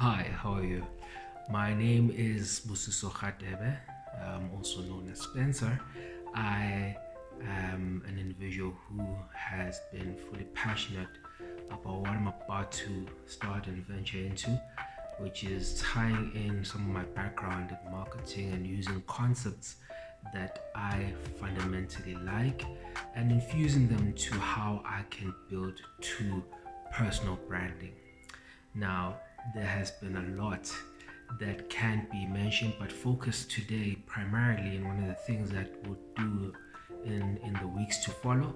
Hi, how are you? My name is Busiso Khatebe, also known as Spencer. I am an individual who has been fully passionate about what I'm about to start and venture into, which is tying in some of my background in marketing and using concepts that I fundamentally like and infusing them to how I can build true personal branding. Now, there has been a lot that can be mentioned, but focus today primarily, and one of the things that we'll do in the weeks to follow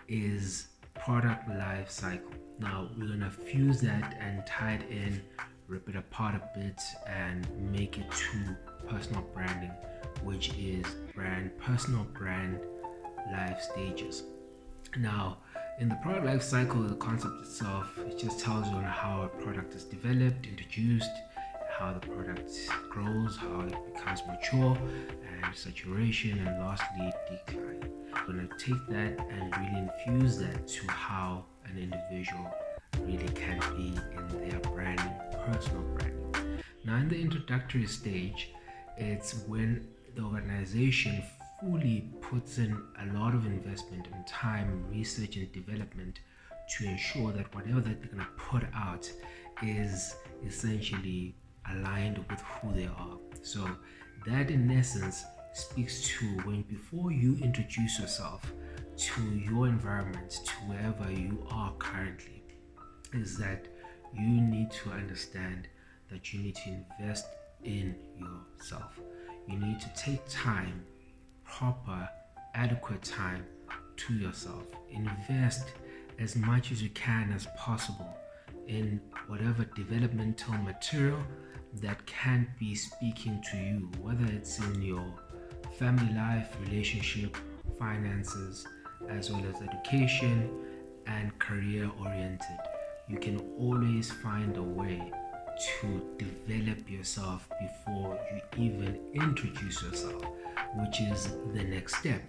is product life cycle. Now, we're going to fuse that and tie it in, rip it apart a bit, and make it to personal branding, which is personal brand life stages. Now, in the product life cycle, the concept itself, it just tells you on how a product is developed, introduced, how the product grows, how it becomes mature, and saturation, and lastly, decline. I'm going to take that and really infuse that to how an individual really can be in their branding, personal branding. Now, in the introductory stage, it's when the organization fully puts in a lot of investment and time, research, and development to ensure that whatever that they're going to put out is essentially aligned with who they are. So that in essence speaks to when before you introduce yourself to your environment, to wherever you are currently, is that you need to understand that you need to invest in yourself. You need to take time, proper, adequate time to yourself. Invest as much as you can as possible in whatever developmental material that can be speaking to you, whether it's in your family life, relationship, finances, as well as education and career oriented. You can always find a way to develop yourself before you even introduce yourself, which is the next step.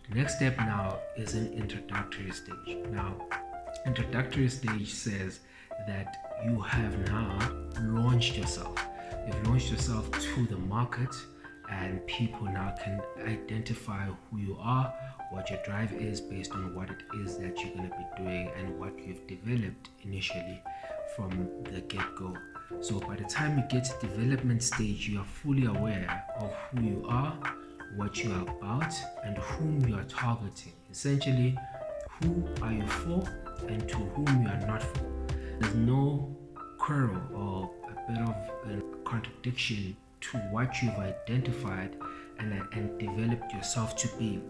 The next step now is an introductory stage. Now, introductory stage says that you have now launched yourself. You've launched yourself to the market, and people now can identify who you are, what your drive is based on what it is that you're going to be doing and what you've developed initially from the get-go. So by the time you get to development stage, you are fully aware of who you are, what you are about, and whom you are targeting. Essentially, who are you for and to whom you are not for. There's no quarrel or a bit of a contradiction to what you've identified and developed yourself to be.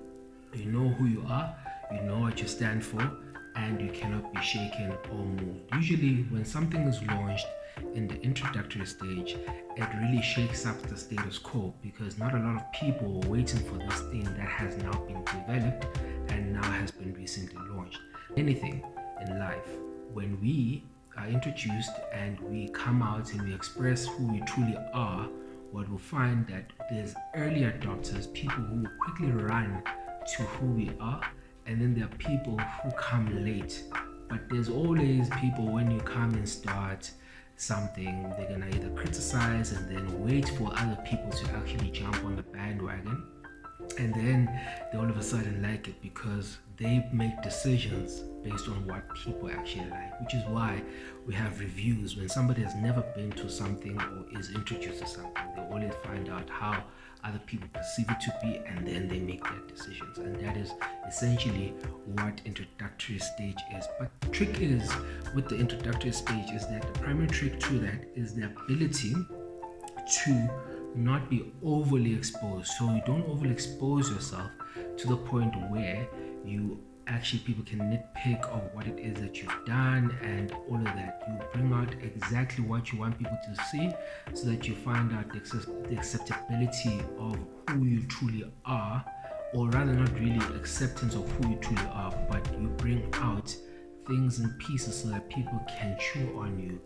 You know who you are, you know what you stand for, and you cannot be shaken or moved. Usually when something is launched in the introductory stage, it really shakes up the status quo because not a lot of people are waiting for this thing that has now been developed and now has been recently launched. Anything in life, when we are introduced and we come out and we express who we truly are, what we'll find that there's early adopters, people who will quickly run to who we are, and then there are people who come late. But there's always people when you come and start something, they're gonna either criticize and then wait for other people to actually jump on the bandwagon, and then they all of a sudden like it because they make decisions based on what people actually like, which is why we have reviews. When somebody has never been to something or is introduced to something, they always find out how other people perceive it to be, and then they make their decisions. And that is essentially what introductory stage is. But the trick is with the introductory stage is that the primary trick to that is the ability to not be overly exposed. So you don't overly expose yourself to the point where you actually people can nitpick of what it is that you've done and all of that. You bring out exactly what you want people to see so that you find out the acceptability of who you truly are, or rather not really acceptance of who you truly are, but you bring out things in pieces so that people can chew on you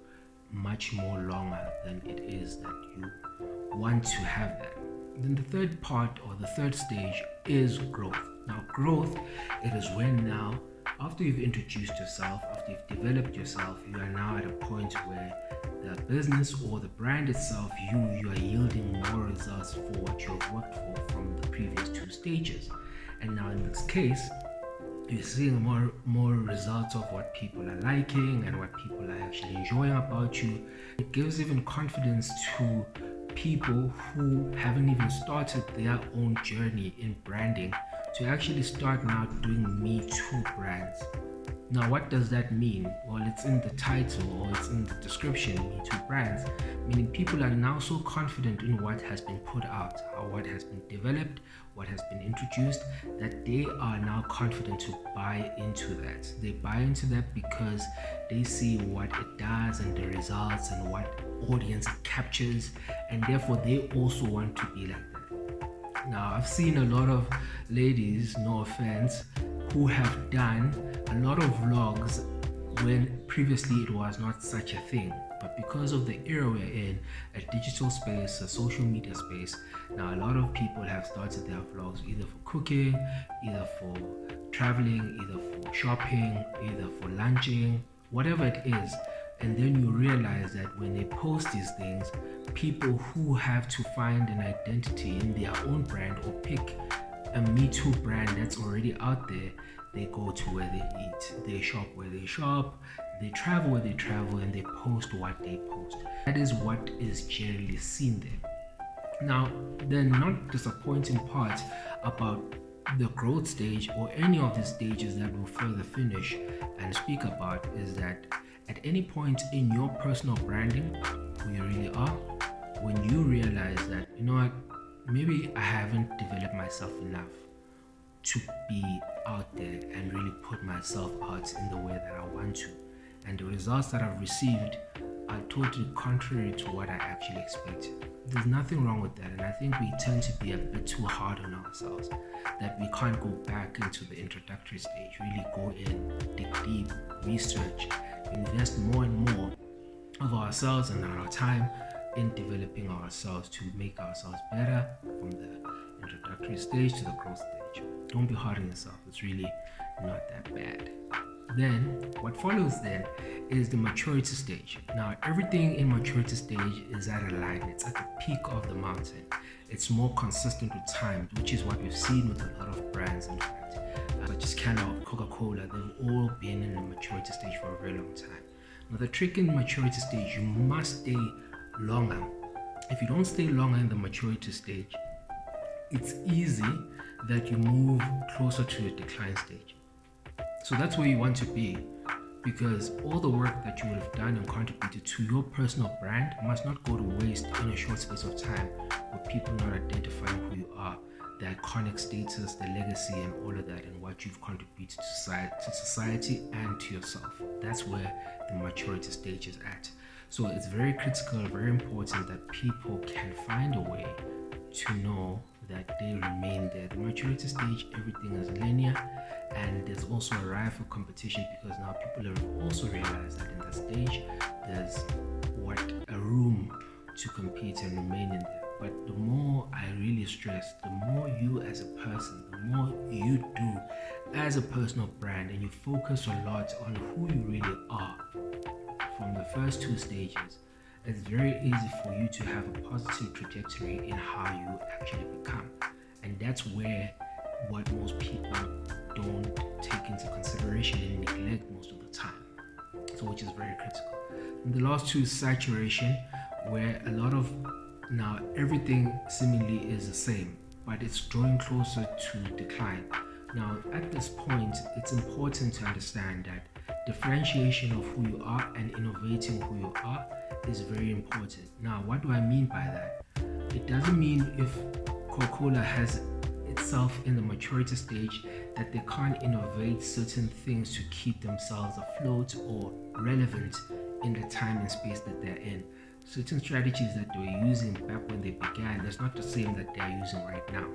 much more longer than it is that you want to have that. Then the third part or the third stage is growth. Now growth, it is when now after you've introduced yourself, after you've developed yourself, you are now at a point where the business or the brand itself, you are yielding more results for what you have worked for from the previous two stages. And now in this case, you're seeing more results of what people are liking and what people are actually enjoying about you. It gives even confidence to people who haven't even started their own journey in branding to actually start now doing Me Too brands. Now, what does that mean? Well, it's in the title or it's in the description, Me Too brands, meaning people are now so confident in what has been put out, or what has been developed, what has been introduced, that they are now confident to buy into that. They buy into that because they see what it does and the results and what audience it captures, and therefore they also want to be like that. Now, I've seen a lot of ladies, no offense, who have done a lot of vlogs when previously it was not such a thing. But because of the era we're in, a digital space, a social media space, now a lot of people have started their vlogs either for cooking, either for traveling, either for shopping, either for lunching, whatever it is. And then you realize that when they post these things, people who have to find an identity in their own brand or pick a Me Too brand that's already out there, they go to where they eat, they shop where they shop, they travel where they travel, and they post what they post. That is what is generally seen there. Now, the not disappointing part about the growth stage or any of the stages that we'll further finish and speak about is that at any point in your personal branding, who you really are, when you realize that, you know what, maybe I haven't developed myself enough to be out there and really put myself out in the way that I want to. And the results that I've received are totally contrary to what I actually expected. There's nothing wrong with that. And I think we tend to be a bit too hard on ourselves, that we can't go back into the introductory stage, really go in, dig deep, research, invest more and more of ourselves and our time in developing ourselves to make ourselves better from the introductory stage to the growth stage. Don't be hard on yourself. It's really not that bad. Then what follows then is the maturity stage. Now, everything in maturity stage is at a line. It's at the peak of the mountain. It's more consistent with time, which is what we've seen with a lot of brands, in fact, such as Kellogg, Coca-Cola. They've all been in the maturity stage for a very long time. Now, the trick in the maturity stage, you must stay longer. If you don't stay longer in the maturity stage, it's easy that you move closer to a decline stage. So that's where you want to be, because all the work that you would have done and contributed to your personal brand must not go to waste in a short space of time with people not identifying who you are, the iconic status, the legacy, and all of that, and what you've contributed to society and to yourself. That's where the maturity stage is at. So it's very critical, very important that people can find a way to know that they remain there. The maturity stage, everything is linear, and there's also a rival competition, because now people have also realized that in that stage there's a room to compete and remain in there. But the more I really stress, the more you as a person, the more you do as a personal brand, and you focus a lot on who you really are from the first two stages, it's very easy for you to have a positive trajectory in how you actually become. And that's where what most people don't take into consideration and neglect most of the time, so which is very critical. And the last two is saturation, where a lot of now everything seemingly is the same, but it's drawing closer to decline. Now at this point, it's important to understand that differentiation of who you are and innovating who you are is very important. Now, what do I mean by that? It doesn't mean if Coca-Cola has itself in the maturity stage that they can't innovate certain things to keep themselves afloat or relevant in the time and space that they're in. Certain strategies that they were using back when they began, that's not the same that they're using right now,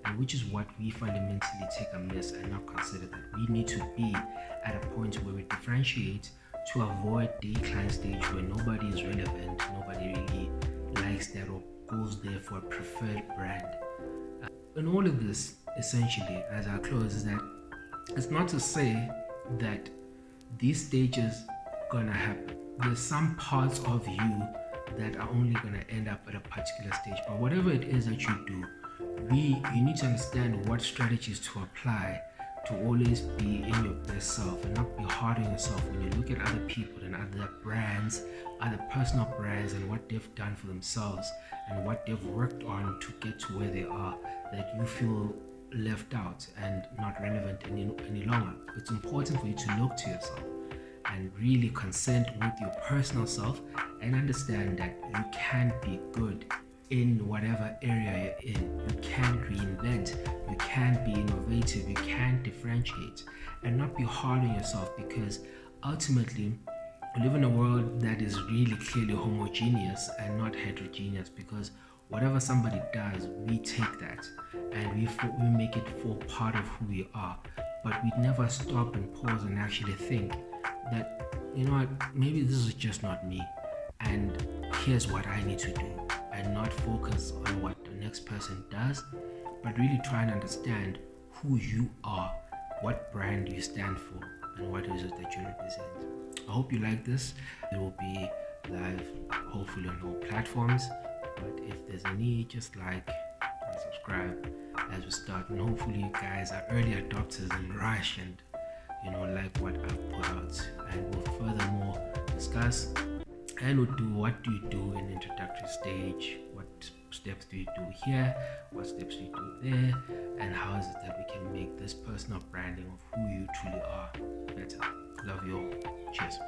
and which is what we fundamentally take amiss and not consider, that we need to be at a point where we differentiate to avoid the decline stage where nobody is relevant, nobody really likes that or goes there for a preferred brand. And all of this, essentially, as I close, is that it's not to say that these stages gonna happen. There's some parts of you that are only going to end up at a particular stage. But whatever it is that you do, you need to understand what strategies to apply to always be in your best self and not be hard on yourself when you look at other people and other brands, other personal brands, and what they've done for themselves and what they've worked on to get to where they are, that you feel left out and not relevant any longer. It's important for you to look to yourself and really consent with your personal self and understand that you can be good in whatever area you're in. You can reinvent, you can be innovative, you can differentiate, and not be hard on yourself, because ultimately we live in a world that is really clearly homogeneous and not heterogeneous, because whatever somebody does, we take that and we make it for part of who we are. But we never stop and pause and actually think that, you know what, maybe this is just not me, and here's what I need to do, and not focus on what the next person does, but really try and understand who you are, what brand you stand for, and what is it that you represent. I hope you like this. It will be live, hopefully on all platforms, but if there's a need, just like and subscribe as we start, and hopefully you guys are early adopters and rush and like what I've put out, and we'll furthermore discuss and we'll do what do you do in the introductory stage, what steps do you do here, what steps do you do there, and how is it that we can make this personal branding of who you truly are better. Love you all. Cheers.